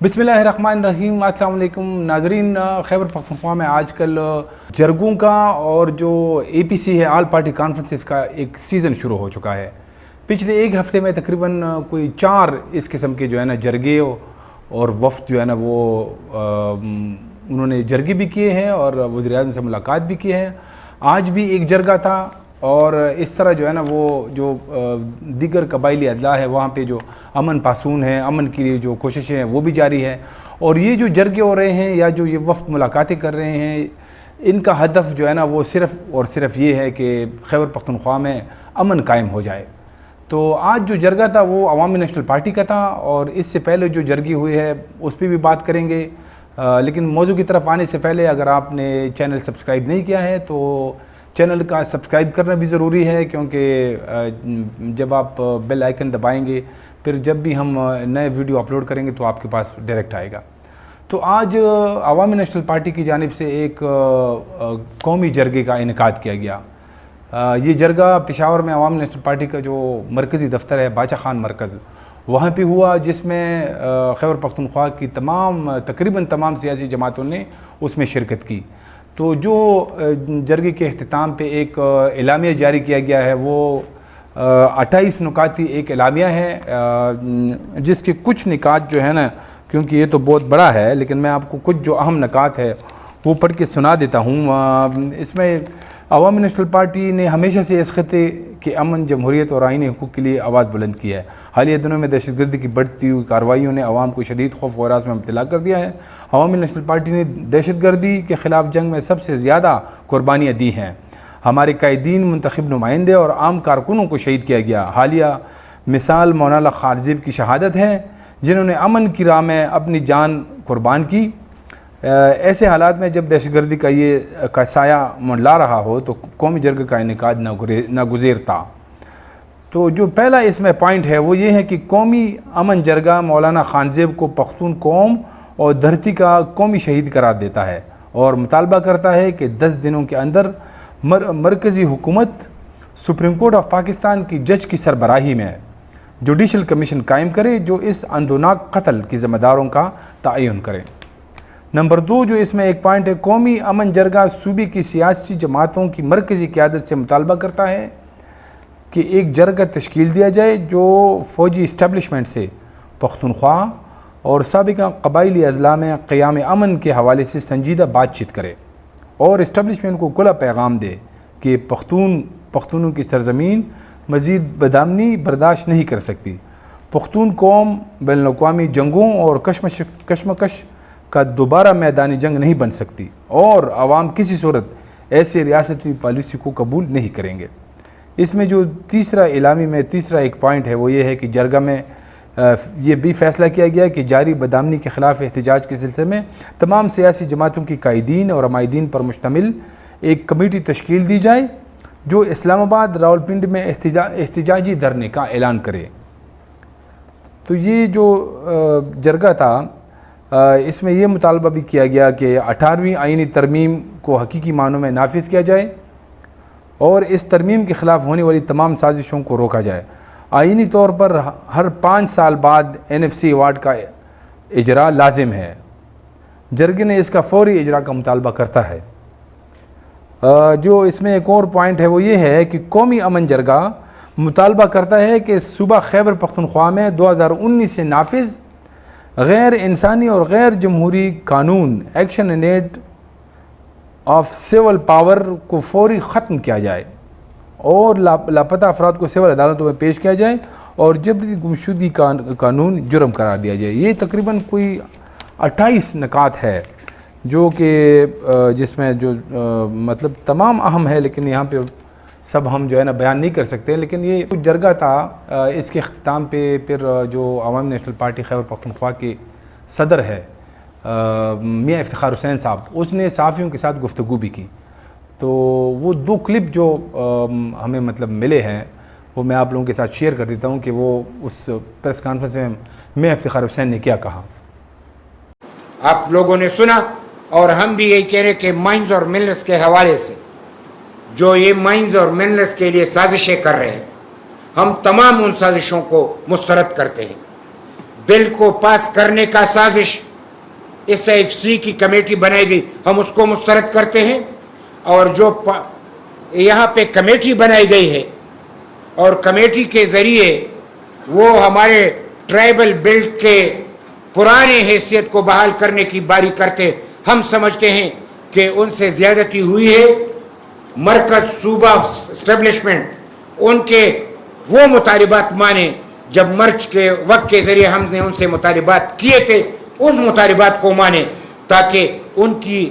बिस्मिल्लाहिर्रहमानिर्रहीम। अस्सलाम वालेकुम नाजरीन। खैबर पख्तूनख्वा में आजकल जरगों का और जो APC है ऑल पार्टी कॉन्फ्रेंसेस का एक सीज़न शुरू हो चुका है। पिछले एक हफ़्ते में तकरीबन कोई 4 इस किस्म के जो है ना जरगे और वफ़द जो है ना वो उन्होंने जरगे भी किए हैं और वज़ीर-ए-आज़म से मुलाकात भी की है। आज भी एक जरगा था और इस तरह जो है ना वो जो दीगर कबायली अदला है वहाँ पे जो अमन पासून है, अमन के लिए जो कोशिशें हैं वो भी जारी है। और ये जो जरगे हो रहे हैं या जो ये वफ़द मुलाकातें कर रहे हैं, इनका हदफ जो है ना वो सिर्फ़ और सिर्फ ये है कि खैबर पख्तूनख्वा में अमन कायम हो जाए। तो आज जो जरगा था वो अवामी नेशनल पार्टी का था और इससे पहले जो जरगी हुई है उस पर भी बात करेंगे। लेकिन मौजू की तरफ आने से पहले अगर आपने चैनल सब्सक्राइब नहीं किया है तो चैनल का सब्सक्राइब करना भी ज़रूरी है, क्योंकि जब आप बेल आइकन दबाएंगे फिर जब भी हम नए वीडियो अपलोड करेंगे तो आपके पास डायरेक्ट आएगा। तो आज अवामी नेशनल पार्टी की जानिब से एक कौमी जरगे का इनेकाद किया गया। ये जरगा पेशावर में अवामी नेशनल पार्टी का जो मरकज़ी दफ्तर है बादशाह खान मरकज़ वहाँ पे हुआ, जिसमें खैबर पख्तूनख्वा की तकरीबन तमाम सियासी जमातों ने उसमें शिरकत की। तो जो जरगे के अख्तिताम पे एक एलामिया जारी किया गया है वो 28 नुकाती एक एलामिया है, जिसके कुछ निकात जो है ना, क्योंकि ये तो बहुत बड़ा है लेकिन मैं आपको कुछ जो अहम निकात है वो पढ़ के सुना देता हूँ। इसमें अवामी नेशनल पार्टी ने हमेशा से इस खत्े के अमन, जमहूरियत और आईनी हुकूक के लिए आवाज़ बुलंद की है। हालिया दिनों में दहशतगर्दी की बढ़ती हुई कार्रवाइयों ने अवाम को शदीद खौफ व हरास में मुब्तला कर दिया है। अवामी नेशनल पार्टी ने दहशतगर्दी के ख़िलाफ़ जंग में सबसे ज़्यादा कुर्बानियाँ दी हैं। हमारे कायदीन, मुंतखब नुमाइंदे और आम कारकुनों को शहीद किया गया। हालिया मिसाल मौलाना खारजीब की शहादत है, जिन्होंने अमन की राह में अपनी जान कुर्बान की। ऐसे हालात में जब दहशतगर्दी का ये साया मंडला रहा हो तो कौमी जरगे का इनेकाद नागुज़ेर था। तो जो पहला इसमें पॉइंट है वो ये है कि कौमी अमन जरगा मौलाना खारजीब को पख्तून कौम और धरती का कौमी शहीद करार देता है और मुतालबा करता है कि 10 दिनों के अंदर मरकज़ी हुकूमत सुप्रीम कोर्ट ऑफ पाकिस्तान की जज की सरबराही में जुडिशल कमीशन कायम करे जो इस अंदोनाक कत्ल के ज़िम्मेदारों का तयन करे। नंबर 2 जो इसमें एक पॉइंट है, कौमी अमन जरगा सूबे की सियासी जमातों की मरकज़ी क़यादत से मुतालबा करता है कि एक जरगा तश्कील दिया जाए जो फ़ौजी इस्टेब्लिशमेंट से पख्तूनख्वा और साबिक़ा कबायली अज़ला में क़याम अमन के हवाले से संजीदा बातचीत करे और इस्टेब्लिशमेंट को खुला पैगाम दे कि पख्तूनों की सरज़मीन मज़ीद बदआमनी बर्दाश्त नहीं कर सकती। पख्तून कौम बैनुल-अक़वामी जंगों और कशमकश का दोबारा मैदानी जंग नहीं बन सकती और आवाम किसी सूरत ऐसे रियासती पॉलिसी को कबूल नहीं करेंगे। इसमें जो तीसरा इलामी में तीसरा एक पॉइंट है वो ये है कि जरगा में ये भी फ़ैसला किया गया कि जारी बदआमनी के ख़िलाफ़ एहतजाज के सिलसिले में तमाम सियासी जमातों की कायदीन और अमायदीन पर मुश्तमिल एक कमेटी तश्कील दी जाए जो इस्लामाबाद रावलपिंडी में एहतजाजी धरने का ऐलान करे। तो ये जो जरगा था इसमें यह मुतालबा भी किया गया कि 18वीं आईनी तरमीम को हकीकी मानों में नाफिज किया जाए और इस तरमीम के ख़िलाफ़ होने वाली तमाम साजिशों को रोका जाए। आईनी तौर पर हर 5 साल बाद NFC अवार्ड का इजरा लाजिम है। जरगे ने इसका फौरी इजरा का मुतालबा करता है। जो इसमें एक और पॉइंट है वो ये है कि कौमी अमन जरगा मुतालबा करता है कि सूबा खैबर पख्तूनख्वा में 2019 से नाफिज गैर इंसानी और गैर जमहूरी कानून action in aid of civil power को फौरी ख़त्म किया जाए और लापता अफराद को सिविल अदालतों में पेश किया जाए और जबरी गुमशुदगी कानून जुर्म करार दिया जाए। ये तकरीबन कोई 28 निकात है जो कि जिसमें जो मतलब तमाम अहम है, लेकिन यहाँ पे सब हम जो है ना बयान नहीं कर सकते। लेकिन ये कुछ जरगा था, इसके अख्तिताम पे फिर जो अवामी नेशनल पार्टी खैबर पख्तूनख्वा के सदर है मियाँ इफ्तिखार हुसैन साहब, उसने सहाफ़ियों के साथ गुफ्तगू भी की। तो वो 2 क्लिप जो हमें मतलब मिले हैं वो मैं आप लोगों के साथ शेयर कर देता हूँ कि वो उस प्रेस कॉन्फ्रेंस में मियाँ इफ्तिखार हुसैन ने क्या कहा। आप लोगों ने सुना और हम भी यही कह रहे कि माइंस और मिनरल्स के हवाले से जो ये माइंस और मिनरल्स के लिए साजिशें कर रहे हैं, हम तमाम उन साजिशों को मुस्तरद करते हैं। बिल को पास करने का साजिश इस एफसी की कमेटी बनाई गई, हम उसको मुस्तरद करते हैं। और जो यहाँ पे कमेटी बनाई गई है और कमेटी के ज़रिए वो हमारे ट्राइबल बेल्ट के पुराने हैसियत को बहाल करने की बारी करते, हम समझते हैं कि उनसे ज़्यादती हुई है। मरकज़ सूबा इस्टेब्लिशमेंट उनके वो मुतालिबात माने जब मर्च के वक्त के ज़रिए हमने उनसे मुतालिबात किए थे, उस मुतालिबात को माने ताकि उनकी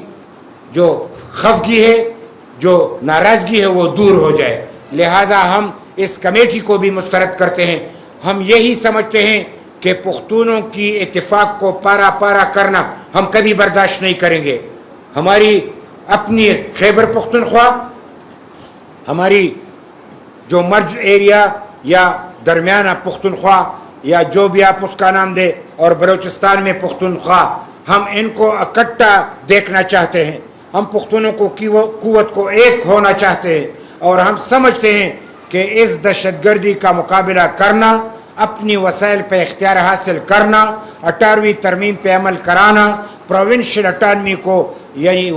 जो खफगी है, जो नाराज़गी है वो दूर हो जाए। लिहाजा हम इस कमेटी को भी मुस्तरद करते हैं। हम यही समझते हैं कि पुख्तूनों की इत्तिफाक को पारा पारा करना हम कभी बर्दाश्त नहीं करेंगे। हमारी अपनी खैबर पख्तूनख्वा, हमारी जो मर्ज एरिया या दरमियाना पख्तूनख्वा या जो भी आप उसका नाम दे, और बलूचिस्तान में पख्तूनख्वा, हम इनको इकट्ठा देखना चाहते हैं। हम पुख्तूनों को की वो कुव्वत को एक होना चाहते हैं और हम समझते हैं कि इस दहशतगर्दी का मुकाबला करना, अपनी वसाइल पे इख्तियार हासिल करना, 18वीं तरमीम पे अमल कराना, प्रोविंशियल अटानमी को यानी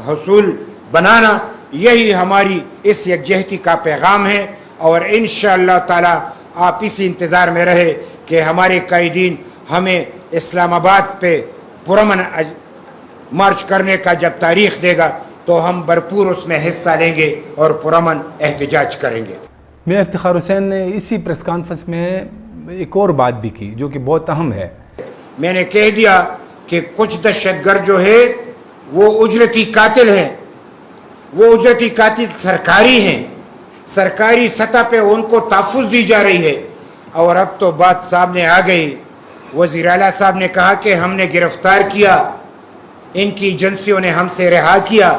हसूल बनाना, यही हमारी इस यकजहती का पैगाम है। और इंशाअल्लाह ताला आप इसी इंतज़ार में रहे कि हमारे कायदीन हमें इस्लामाबाद पे पुरअमन मार्च करने का जब तारीख़ देगा तो हम भरपूर उसमें हिस्सा लेंगे और पुरअमन एहतजाज करेंगे। मियां इफ्तिखार हुसैन ने इसी प्रेस कॉन्फ्रेंस में एक और बात भी की जो कि बहुत अहम है। मैंने कह दिया कि कुछ दहशतगर्द जो है वो उजरती कातिल हैं, वो उजरती कातिल सरकारी हैं, सरकारी सतह पे उनको तहफ़्फ़ुज़ दी जा रही है। और अब तो बात सामने आ गई, वज़ीर आला साहब ने कहा कि हमने गिरफ्तार किया, इनकी एजेंसियों ने हमसे रिहा किया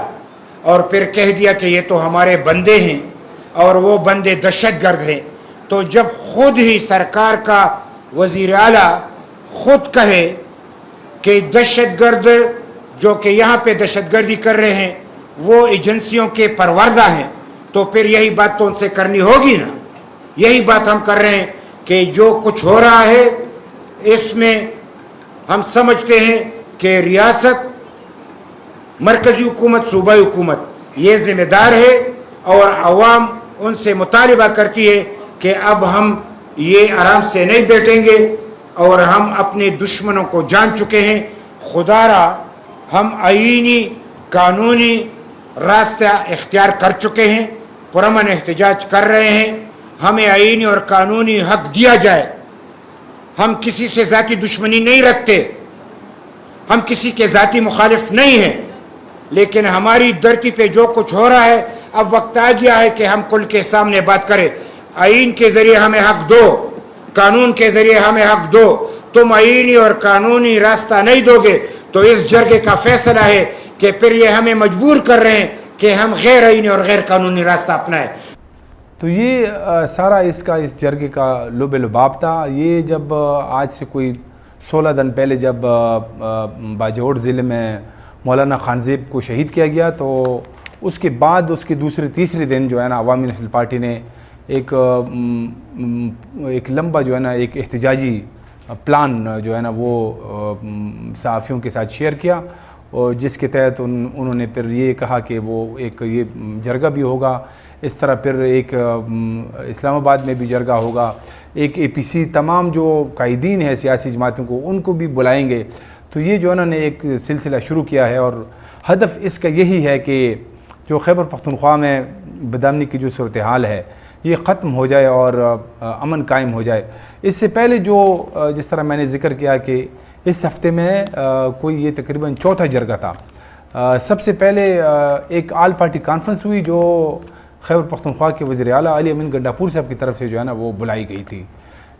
और फिर कह दिया कि ये तो हमारे बंदे हैं और वो बंदे दहशतगर्द हैं। तो जब खुद ही सरकार का वज़ीर आला खुद कहे कि दहशतगर्द जो कि यहाँ पे दहशतगर्दी कर रहे हैं वो एजेंसियों के परवरदा हैं, तो फिर यही बात तो उनसे करनी होगी ना। यही बात हम कर रहे हैं कि जो कुछ हो रहा है इसमें हम समझते हैं कि रियासत, मरकज़ी हुकूमत, सूबाई हुकूमत ये ज़िम्मेदार है और अवाम उनसे मुतालिबा करती है कि अब हम ये आराम से नहीं बैठेंगे और हम अपने दुश्मनों को जान चुके हैं। खुदारा हम आईनी कानूनी रास्ता इख्तियार कर चुके हैं, पुरअमन एहतजाज कर रहे हैं। हमें आईनी और कानूनी हक दिया जाए। हम किसी से ज़ाती दुश्मनी नहीं रखते, हम किसी के ज़ाती मुखालिफ नहीं हैं, लेकिन हमारी धरती पे जो कुछ हो रहा है अब वक्त आ गया है कि हम कुल के सामने बात करें। आईन के ज़रिए हमें हक दो, कानून के ज़रिए हमें हक दो। तुम आईनी और कानूनी रास्ता नहीं दोगे तो इस जरगे का फैसला है कि फिर ये हमें मजबूर कर रहे हैं कि हम गैर आईनी और गैर कानूनी रास्ता अपनाएं। तो ये सारा इसका इस जरगे का लुब लुबाब था। ये जब आज से कोई 16 दिन पहले जब बाजौर ज़िले में मौलाना खानज़ेब को शहीद किया गया, तो उसके बाद उसके दूसरे तीसरे दिन जो है ना अवामी नेशनल पार्टी ने एक लंबा जो है ना एक एहतजाजी प्लान जो है ना वो सहाफ़ियों के साथ शेयर किया, और जिसके तहत उन्होंने फिर ये कहा कि वो एक ये जरगा भी होगा, इस तरह फिर एक इस्लामाबाद में भी जरगा होगा, एक APC तमाम जो कायदीन है सियासी जमातों को उनको भी बुलाएंगे। तो ये जो उन्होंने एक सिलसिला शुरू किया है और हदफ इसका यही है कि जो खैबर पख्तूनख्वा में बदअमनी की जो सूरत हाल है ये ख़त्म हो जाए और अमन कायम हो जाए। इससे पहले जो जिस तरह मैंने ज़िक्र किया कि इस हफ़्ते में कोई ये तकरीबन चौथा जरगा था। सबसे पहले एक आल पार्टी कॉन्फ्रेंस हुई जो खैबर पख्तूनख्वा के वज़ीर आला अली अमीन गंडापुर साहब की तरफ से जो है ना वो बुलाई गई थी,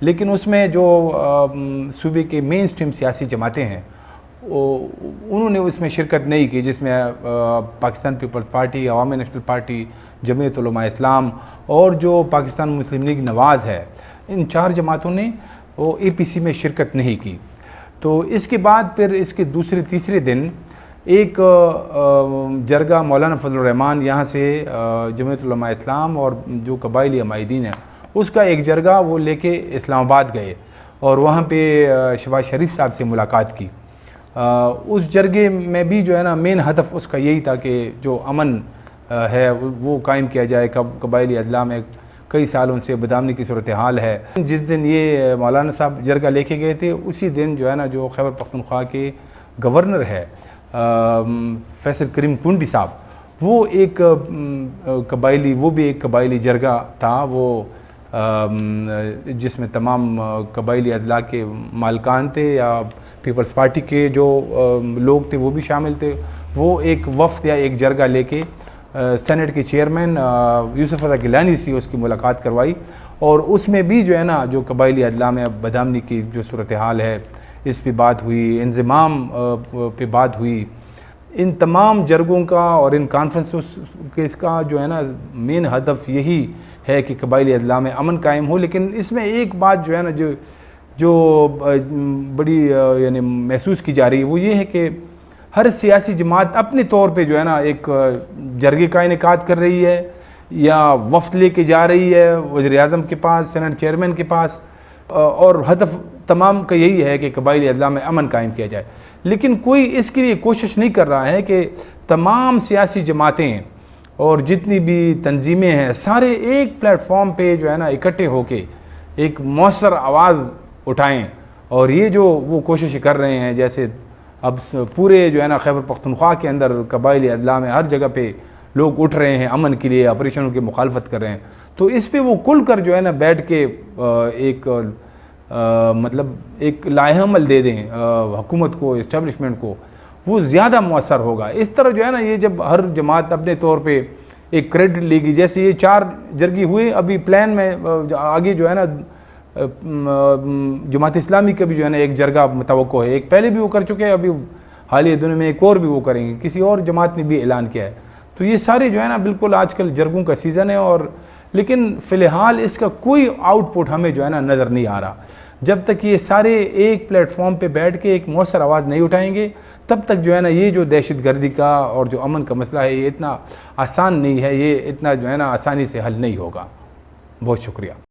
लेकिन उसमें जो सूबे के मेन स्ट्रीम सियासी जमातें हैं उन्होंने उसमें शिरकत नहीं की, जिसमें पाकिस्तान पीपल्स पार्टी, अवामी नेशनल पार्टी, जमीयत उलमा इस्लाम और जो पाकिस्तान मुस्लिम लीग नवाज़ है, इन 4 जमातों ने वो APC में शिरकत नहीं की। तो इसके बाद फिर इसके दूसरे तीसरे दिन एक जरगा मौलाना फजलुर रहमान यहाँ से जमीयत उलमा इस्लाम और जो कबाइली अमायदीन है उसका एक जरगा वो लेके इस्लामाबाद गए, اور وہاں پہ شہباز شریف صاحب سے ملاقات کی. اس جرگے میں بھی جو ہے نا مین ہدف اس کا یہی تھا کہ جو امن ہے وہ قائم کیا جائے. قبائلی اضلاع میں کئی سالوں سے بدامنی کی صورتحال ہے. جس دن یہ مولانا صاحب جرگہ لے کے گئے تھے اسی دن جو ہے نا جو خیبر پختونخوا کے گورنر ہے فیصل کریم ٹنڈی صاحب وہ ایک قبائلی جرگہ تھا وہ جس میں تمام قبائلی اضلاع کے مالکان تھے یا پیپلز پارٹی کے جو لوگ تھے وہ بھی شامل تھے. وہ ایک وفد یا ایک جرگہ لے کے سینٹ کے چیئرمین یوسف رضا گیلانی سے اس کی ملاقات کروائی اور اس میں بھی جو ہے نا جو قبائلی اضلاع میں بدامنی کی جو صورتحال ہے اس پہ بات ہوئی, انضمام پہ بات ہوئی. ان تمام جرگوں کا اور ان کانفرنسز کے اس کا جو ہے نا مین ہدف یہی ہے کہ قبائلی اضلاع میں امن قائم ہو. لیکن اس میں ایک بات جو ہے نا جو بڑی یعنی محسوس کی جا رہی ہے وہ یہ ہے کہ ہر سیاسی جماعت اپنے طور پہ جو ہے نا ایک جرگے کا انعقاد کر رہی ہے یا وفد لے کے جا رہی ہے وزیر اعظم کے پاس, سینٹ چیئرمین کے پاس, اور ہدف تمام کا یہی ہے کہ قبائلی اضلاع میں امن قائم کیا جائے. لیکن کوئی اس کے لیے کوشش نہیں کر رہا ہے کہ تمام سیاسی جماعتیں اور جتنی بھی تنظیمیں ہیں سارے ایک پلیٹ فارم پہ جو ہے نا اکٹھے ہو کے ایک مؤثر آواز اٹھائیں. اور یہ جو وہ کوشش کر رہے ہیں جیسے اب پورے جو ہے نا خیبر پختونخوا کے اندر قبائلی اضلاع میں ہر جگہ پہ لوگ اٹھ رہے ہیں امن کے لیے, آپریشنوں کی مخالفت کر رہے ہیں, تو اس پہ وہ کھل کر جو ہے نا بیٹھ کے ایک مطلب ایک لائحہ عمل دے دیں حکومت کو, اسٹیبلشمنٹ کو, وہ زیادہ مؤثر ہوگا. اس طرح جو ہے نا یہ جب ہر جماعت اپنے طور پہ ایک کریڈٹ لے گی, جیسے یہ 4 جرگی ہوئے ابھی پلان میں آگے جو ہے نا جماعت اسلامی کا بھی جو ہے نا ایک جرگہ متوقع ہے. ایک پہلے بھی وہ کر چکے ہیں, ابھی حالیہ دنوں میں ایک اور بھی وہ کریں گے, کسی اور جماعت نے بھی اعلان کیا ہے. تو یہ سارے جو ہے نا بالکل آج کل جرگوں کا سیزن ہے, اور لیکن فی الحال اس کا کوئی آؤٹ پٹ ہمیں جو ہے نا نظر نہیں آ رہا. جب تک یہ سارے ایک پلیٹ فارم پہ بیٹھ کے ایک مؤثر آواز نہیں اٹھائیں گے تب تک جو ہے نا یہ جو دہشت گردی کا اور جو امن کا مسئلہ ہے یہ اتنا آسان نہیں ہے, یہ اتنا جو ہے نا آسانی سے حل نہیں ہوگا. بہت شکریہ.